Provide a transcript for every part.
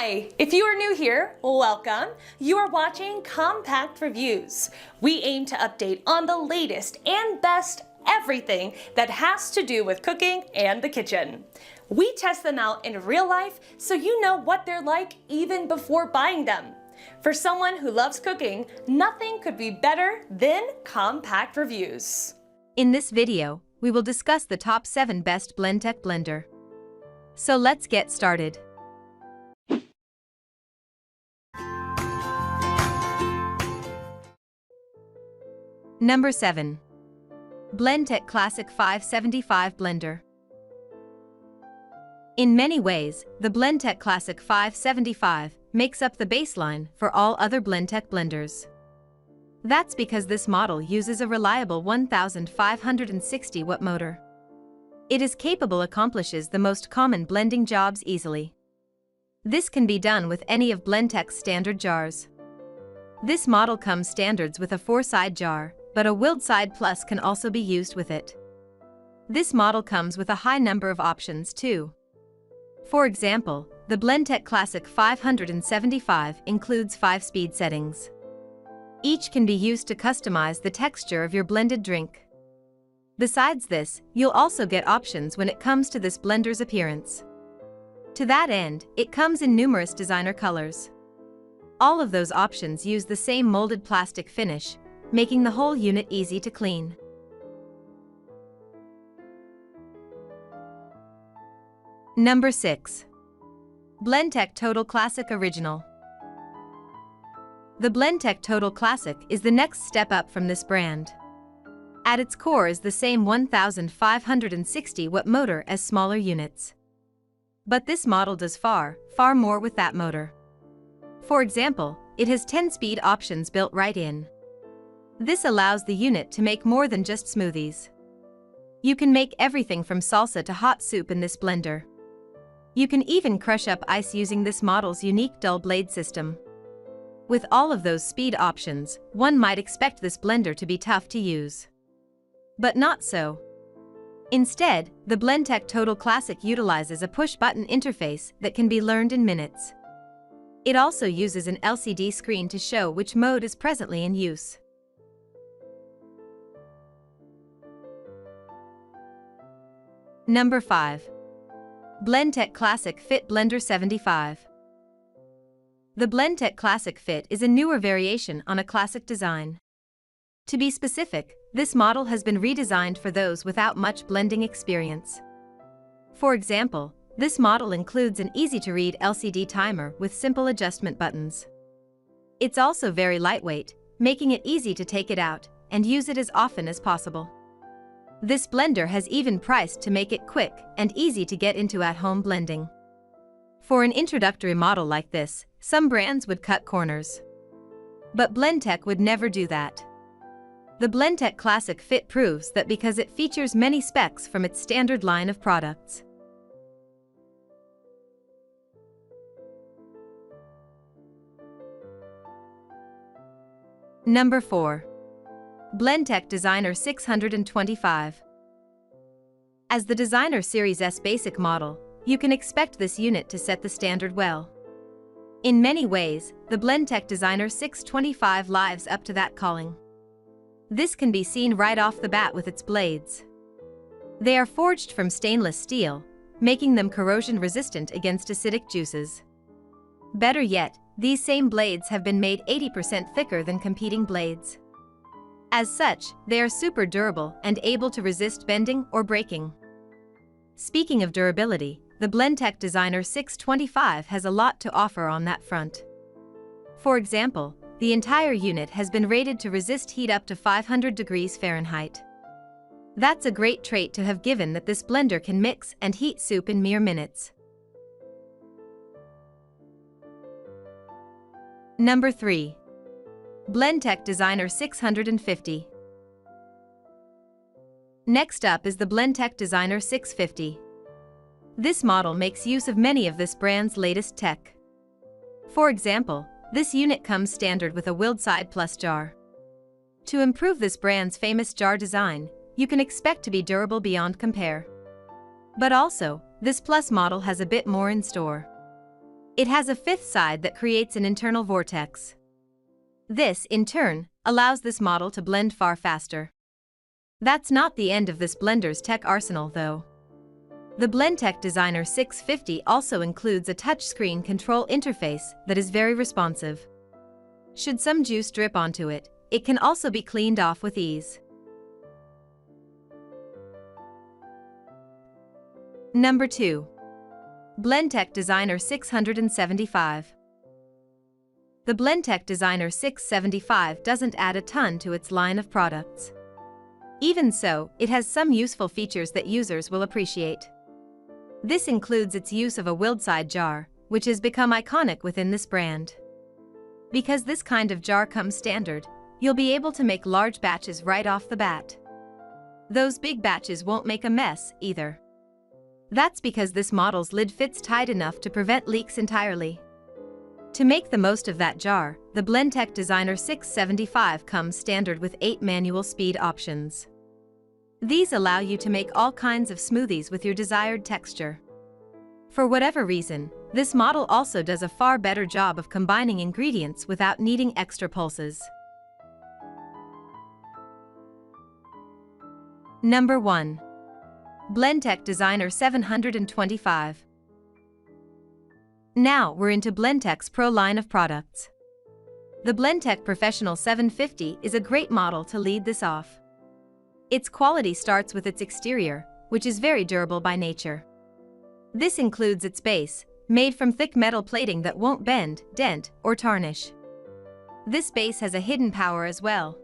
Hi! If you are new here, welcome. You are watching Compact Reviews. We aim to update on the latest and best everything that has to do with cooking and the kitchen. We test them out in real life so you know what they're like even before buying them. For someone who loves cooking, nothing could be better than Compact Reviews. In this video, we will discuss the top 7 best Blendtec blender. So let's get started. Number 7. Blendtec Classic 575 Blender. In many ways, the Blendtec Classic 575 makes up the baseline for all other Blendtec blenders. That's because this model uses a reliable 1560 watt motor. It is capable accomplishes the most common blending jobs easily. This can be done with any of Blendtec's standard jars. This model comes standards with a 4-side jar, but a willed side plus can also be used with it. This model comes with a high number of options too. For example, the Blendtec Classic 575 includes 5 speed settings. Each can be used to customize the texture of your blended drink. Besides this, you'll also get options when it comes to this blender's appearance. To that end, it comes in numerous designer colors. All of those options use the same molded plastic finish, making the whole unit easy to clean. Number 6. Blendtec Total Classic Original. The Blendtec Total Classic is the next step up from this brand. At its core is the same 1560 watt motor as smaller units. But this model does far more with that motor. For example, it has 10 speed options built right in. This allows the unit to make more than just smoothies. You can make everything from salsa to hot soup in this blender. You can even crush up ice using this model's unique dull blade system. With all of those speed options, one might expect this blender to be tough to use. But not so. Instead, the Blendtec Total Classic utilizes a push-button interface that can be learned in minutes. It also uses an LCD screen to show which mode is presently in use. Number 5. Blendtec Classic Fit Blender 75. The Blendtec Classic Fit is a newer variation on a classic design. To be specific, this model has been redesigned for those without much blending experience. For example, this model includes an easy-to-read LCD timer with simple adjustment buttons. It's also very lightweight, making it easy to take it out and use it as often as possible. This blender has even priced to make it quick and easy to get into at-home blending. For an introductory model like this, some brands would cut corners. But Blendtec would never do that. The Blendtec Classic Fit proves that because it features many specs from its standard line of products. Number 4. Blendtec Designer 625. As the Designer Series S basic model, you can expect this unit to set the standard well. In many ways, the Blendtec Designer 625 lives up to that calling. This can be seen right off the bat with its blades. They are forged from stainless steel, making them corrosion resistant against acidic juices. Better yet, these same blades have been made 80% thicker than competing blades. As such, they are super durable and able to resist bending or breaking. Speaking of durability, the Blendtec Designer 625 has a lot to offer on that front. For example, the entire unit has been rated to resist heat up to 500 degrees Fahrenheit. That's a great trait to have given that this blender can mix and heat soup in mere minutes. Number 3. Blendtec Designer 650. Next up is the Blendtec Designer 650. This model makes use of many of this brand's latest tech. For example, this unit comes standard with a willed side plus jar. To improve this brand's famous jar design, you can expect to be durable beyond compare. But also, this Plus model has a bit more in store. It has a fifth side that creates an internal vortex. This, in turn, allows this model to blend far faster. That's not the end of this blender's tech arsenal, though. The Blendtec Designer 650 also includes a touchscreen control interface that is very responsive. Should some juice drip onto it, it can also be cleaned off with ease. Number 2. Blendtec Designer 675. The Blendtec Designer 675 doesn't add a ton to its line of products. Even so, it has some useful features that users will appreciate. This includes its use of a Blendtec jar, which has become iconic within this brand. Because this kind of jar comes standard, you'll be able to make large batches right off the bat. Those big batches won't make a mess, either. That's because this model's lid fits tight enough to prevent leaks entirely. To make the most of that jar, the Blendtec Designer 675 comes standard with 8 manual speed options. These allow you to make all kinds of smoothies with your desired texture. For whatever reason, this model also does a far better job of combining ingredients without needing extra pulses. Number 1. Blendtec Designer 725. Now we're into Blendtec's Pro line of products. The Blendtec Professional 750 is a great model to lead this off. Its quality starts with its exterior, which is very durable by nature. This includes its base, made from thick metal plating that won't bend, dent, or tarnish. This base has a hidden power as well.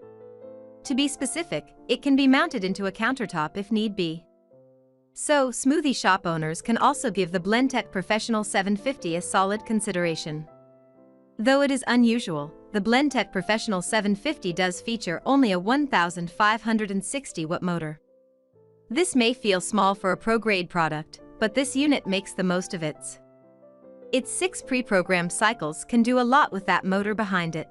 To be specific, it can be mounted into a countertop if need be. So, smoothie shop owners can also give the Blendtec Professional 750 a solid consideration. Though it is unusual, the Blendtec Professional 750 does feature only a 1,560 watt motor. This may feel small for a pro-grade product, but this unit makes the most of it. Its 6 pre-programmed cycles can do a lot with that motor behind it.